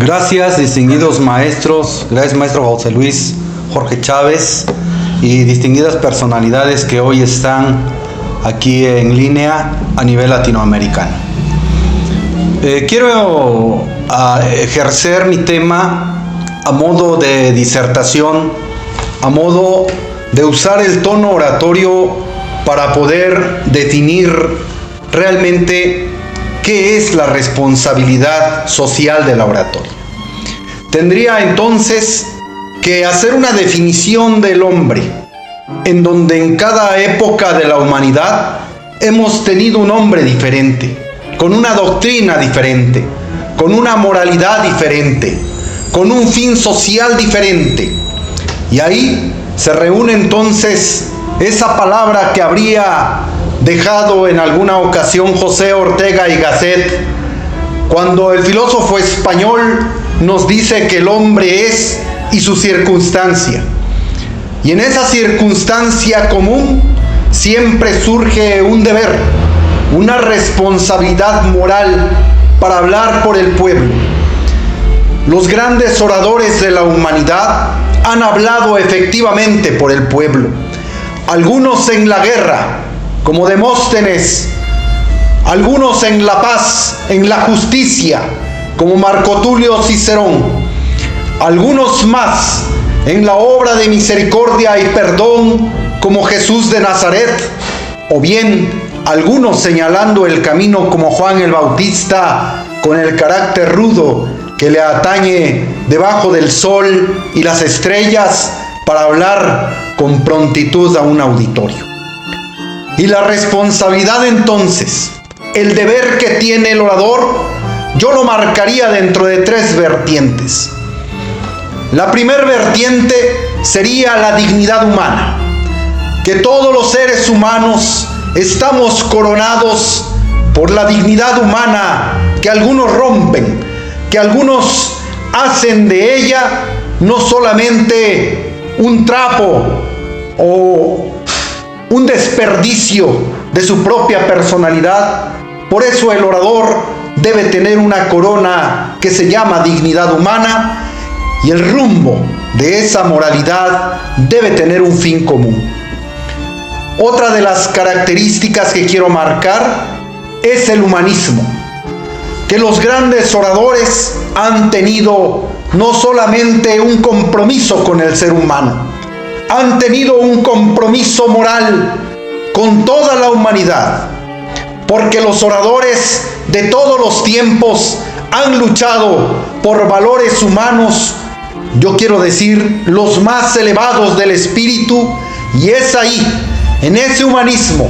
Gracias, distinguidos maestros, gracias maestro José Luis Jorge Chávez y distinguidas personalidades que hoy están aquí en línea a nivel latinoamericano. Quiero ejercer mi tema a modo de disertación, a modo de usar el tono oratorio para poder definir realmente ¿qué es la responsabilidad social de la oratoria? Tendría entonces que hacer una definición del hombre, en donde en cada época de la humanidad hemos tenido un hombre diferente, con una doctrina diferente, con una moralidad diferente, con un fin social diferente. Y ahí se reúne entonces esa palabra que habría dejado en alguna ocasión José Ortega y Gasset, cuando el filósofo español nos dice que el hombre es y su circunstancia. Y en esa circunstancia común siempre surge un deber, una responsabilidad moral para hablar por el pueblo. Los grandes oradores de la humanidad han hablado efectivamente por el pueblo, algunos en la guerra, como Demóstenes, algunos en la paz, en la justicia, como Marco Tulio Cicerón, algunos más en la obra de misericordia y perdón, como Jesús de Nazaret, o bien algunos señalando el camino como Juan el Bautista, con el carácter rudo que le atañe debajo del sol y las estrellas para hablar con prontitud a un auditorio. Y la responsabilidad entonces, el deber que tiene el orador, yo lo marcaría dentro de tres vertientes. La primera vertiente sería la dignidad humana, que todos los seres humanos estamos coronados por la dignidad humana que algunos rompen, que algunos hacen de ella no solamente un trapo o un desperdicio de su propia personalidad. Por eso el orador debe tener una corona que se llama dignidad humana, y el rumbo de esa moralidad debe tener un fin común. Otra de las características que quiero marcar es el humanismo, que los grandes oradores han tenido no solamente un compromiso con el ser humano, han tenido un compromiso moral con toda la humanidad, porque los oradores de todos los tiempos han luchado por valores humanos, yo quiero decir, los más elevados del espíritu, y es ahí, en ese humanismo,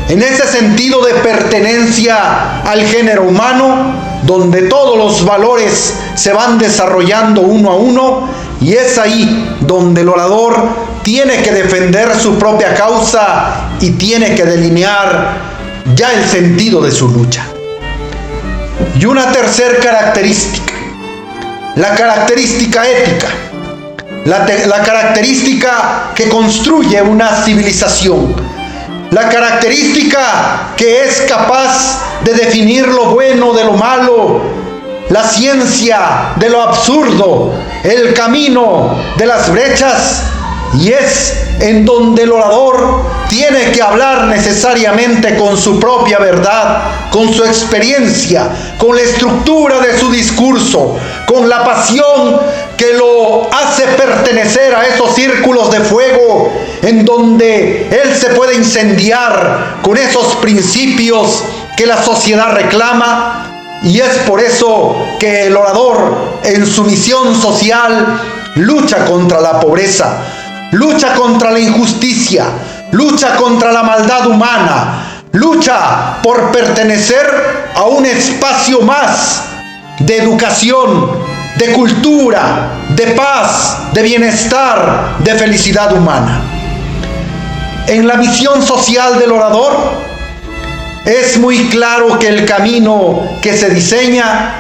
en ese sentido de pertenencia al género humano, donde todos los valores se van desarrollando uno a uno, y es ahí donde el orador tiene que defender su propia causa y tiene que delinear ya el sentido de su lucha. Y una tercera característica, la característica ética, la característica que construye una civilización, la característica que es capaz de definir lo bueno de lo malo, la ciencia de lo absurdo, el camino de las brechas, y es en donde el orador tiene que hablar necesariamente con su propia verdad, con su experiencia, con la estructura de su discurso, con la pasión que lo hace pertenecer a esos círculos de fuego en donde él se puede incendiar con esos principios que la sociedad reclama. Y es por eso que el orador en su misión social lucha contra la pobreza, lucha contra la injusticia, lucha contra la maldad humana, lucha por pertenecer a un espacio más de educación, de cultura, de paz, de bienestar, de felicidad humana. En la misión social del orador es muy claro que el camino que se diseña,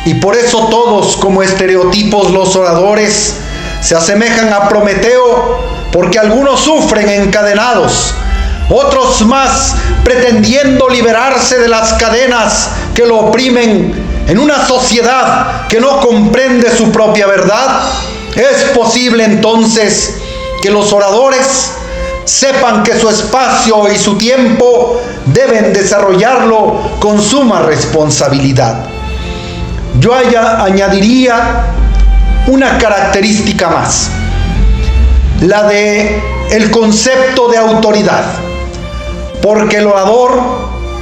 y por eso todos como estereotipos los oradores se asemejan a Prometeo, porque algunos sufren encadenados, otros más pretendiendo liberarse de las cadenas que lo oprimen, en una sociedad que no comprende su propia verdad, es posible entonces que los oradores sepan que su espacio y su tiempo deben desarrollarlo con suma responsabilidad. Yo añadiría una característica más, la de el concepto de autoridad, porque el orador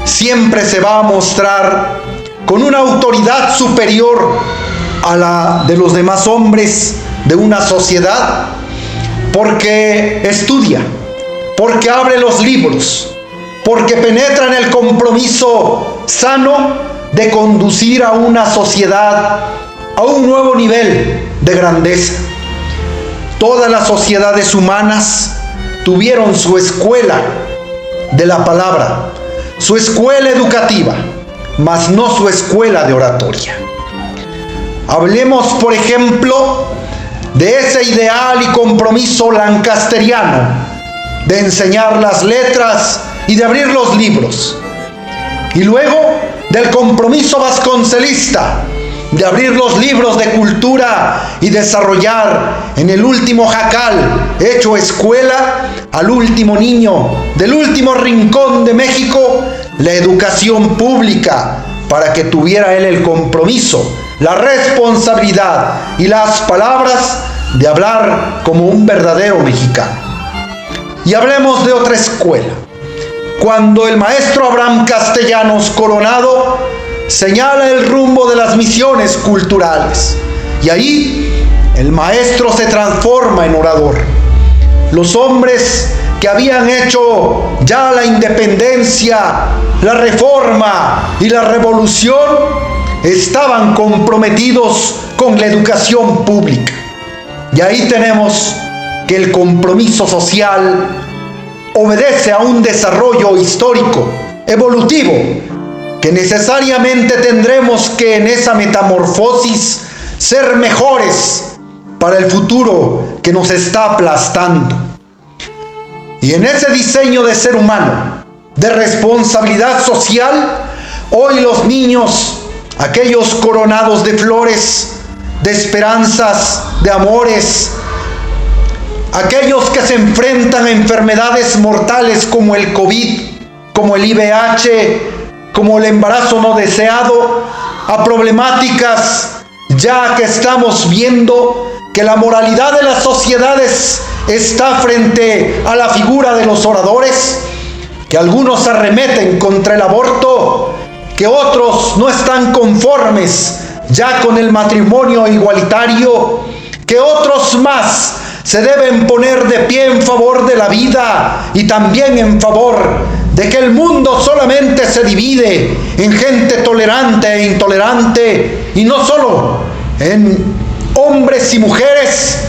siempre se va a mostrar con una autoridad superior a la de los demás hombres de una sociedad, porque estudia, porque abre los libros, porque penetra en el compromiso sano de conducir a una sociedad a un nuevo nivel de grandeza. Todas las sociedades humanas tuvieron su escuela de la palabra, su escuela educativa, mas no su escuela de oratoria. Hablemos, por ejemplo, de ese ideal y compromiso lancasteriano de enseñar las letras y de abrir los libros. Y luego del compromiso vasconcelista de abrir los libros de cultura y desarrollar en el último jacal hecho escuela al último niño del último rincón de México la educación pública, para que tuviera él el compromiso, la responsabilidad y las palabras de hablar como un verdadero mexicano. Y hablemos de otra escuela. Cuando el maestro Abraham Castellanos Coronado señala el rumbo de las misiones culturales, y ahí el maestro se transforma en orador. Los hombres que habían hecho ya la independencia, la reforma y la revolución estaban comprometidos con la educación pública. Y ahí tenemos que el compromiso social obedece a un desarrollo histórico, evolutivo, que necesariamente tendremos que en esa metamorfosis ser mejores para el futuro que nos está aplastando. Y en ese diseño de ser humano, de responsabilidad social, hoy los niños, aquellos coronados de flores, de esperanzas, de amores, aquellos que se enfrentan a enfermedades mortales como el COVID, como el IVH, como el embarazo no deseado, a problemáticas ya que estamos viendo que la moralidad de las sociedades está frente a la figura de los oradores, que algunos arremeten contra el aborto, que otros no están conformes ya con el matrimonio igualitario, que otros más se deben poner de pie en favor de la vida y también en favor de que el mundo solamente se divide en gente tolerante e intolerante, y no solo en hombres y mujeres.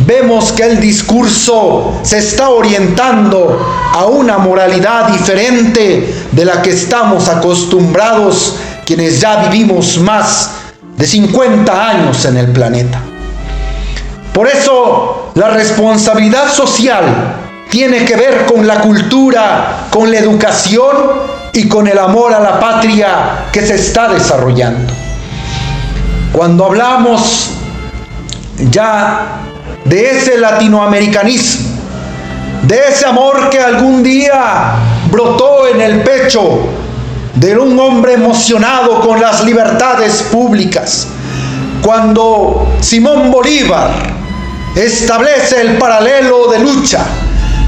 Vemos que el discurso se está orientando a una moralidad diferente de la que estamos acostumbrados quienes ya vivimos más de 50 años en el planeta. Por eso la responsabilidad social tiene que ver con la cultura, con la educación y con el amor a la patria que se está desarrollando. Cuando hablamos ya de ese latinoamericanismo, de ese amor que algún día brotó en el pecho de un hombre emocionado con las libertades públicas, cuando Simón Bolívar establece el paralelo de lucha,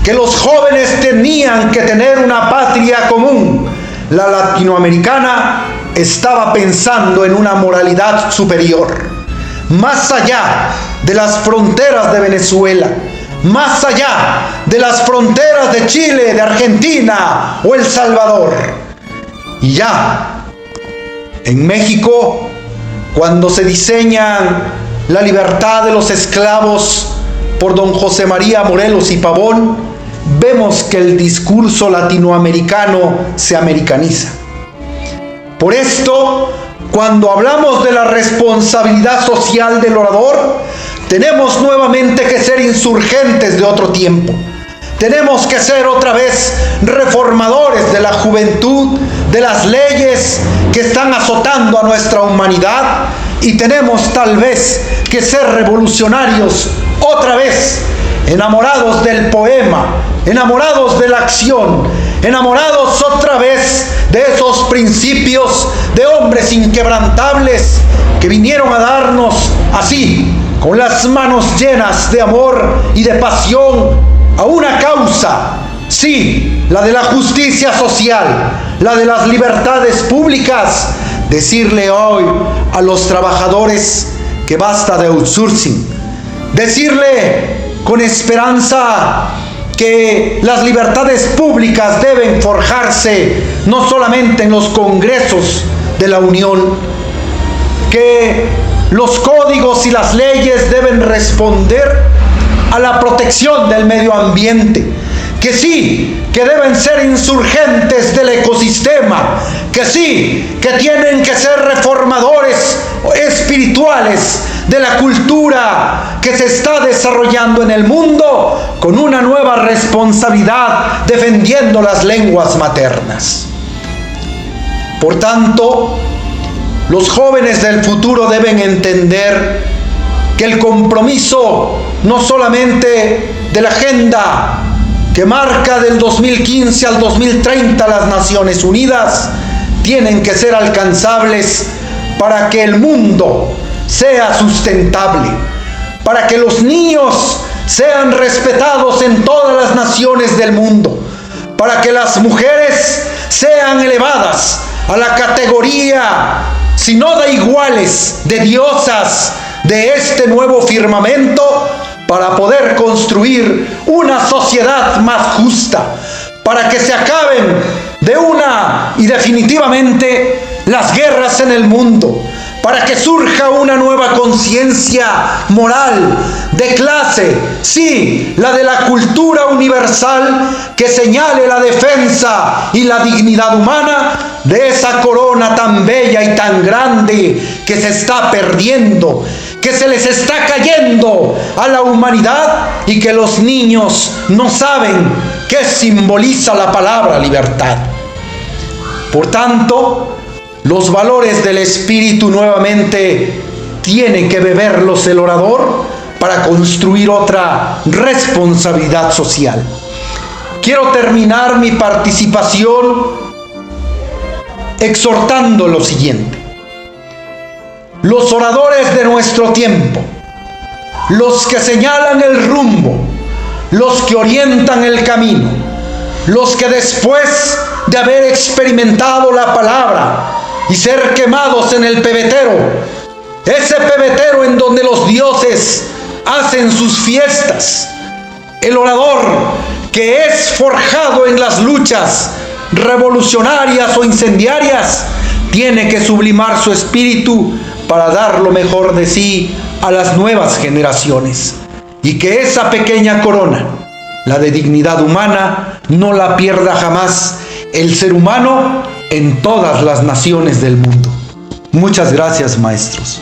que los jóvenes tenían que tener una patria común, la latinoamericana estaba pensando en una moralidad superior, más allá de las fronteras de Venezuela, más allá de las fronteras de Chile, de Argentina o El Salvador. Y ya en México, cuando se diseña la libertad de los esclavos por don José María Morelos y Pavón, vemos que el discurso latinoamericano se americaniza. Por esto, cuando hablamos de la responsabilidad social del orador, tenemos nuevamente que ser insurgentes de otro tiempo, Tenemos que ser otra vez reformadores de la juventud, de las leyes que están azotando a nuestra humanidad, y tenemos tal vez que ser revolucionarios otra vez, enamorados del poema, enamorados de la acción, enamorados otra vez de esos principios de hombres inquebrantables que vinieron a darnos así, con las manos llenas de amor y de pasión, a una causa, sí, la de la justicia social, la de las libertades públicas. Decirle hoy a los trabajadores que basta de outsourcing, decirle con esperanza que las libertades públicas deben forjarse no solamente en los congresos de la Unión, que los códigos y las leyes deben responder a la protección del medio ambiente, que sí, que deben ser insurgentes del ecosistema, que sí, que tienen que ser reformadores espirituales de la cultura que se está desarrollando en el mundo, con una nueva responsabilidad defendiendo las lenguas maternas. Por tanto, los jóvenes del futuro deben entender que el compromiso no solamente de la agenda que marca del 2015 al 2030 las Naciones Unidas, tienen que ser alcanzables para que el mundo sea sustentable, para que los niños sean respetados en todas las naciones del mundo, para que las mujeres sean elevadas a la categoría, si no de iguales, de diosas de este nuevo firmamento, para poder construir una sociedad más justa, para que se acaben de una y definitivamente las guerras en el mundo, para que surja una nueva conciencia moral, de clase, sí, la de la cultura universal, que señale la defensa y la dignidad humana de esa corona tan bella y tan grande que se está perdiendo, que se les está cayendo a la humanidad, y que los niños no saben qué simboliza la palabra libertad. Por tanto, los valores del espíritu nuevamente tiene que beberlos el orador para construir otra responsabilidad social. Quiero terminar mi participación exhortando lo siguiente. Los oradores de nuestro tiempo, los que señalan el rumbo, los que orientan el camino, los que después de haber experimentado la palabra y ser quemados en el pebetero, ese pebetero en donde los dioses hacen sus fiestas, el orador que es forjado en las luchas revolucionarias o incendiarias, tiene que sublimar su espíritu para dar lo mejor de sí a las nuevas generaciones, y que esa pequeña corona, la de dignidad humana, no la pierda jamás el ser humano en todas las naciones del mundo. Muchas gracias, maestros.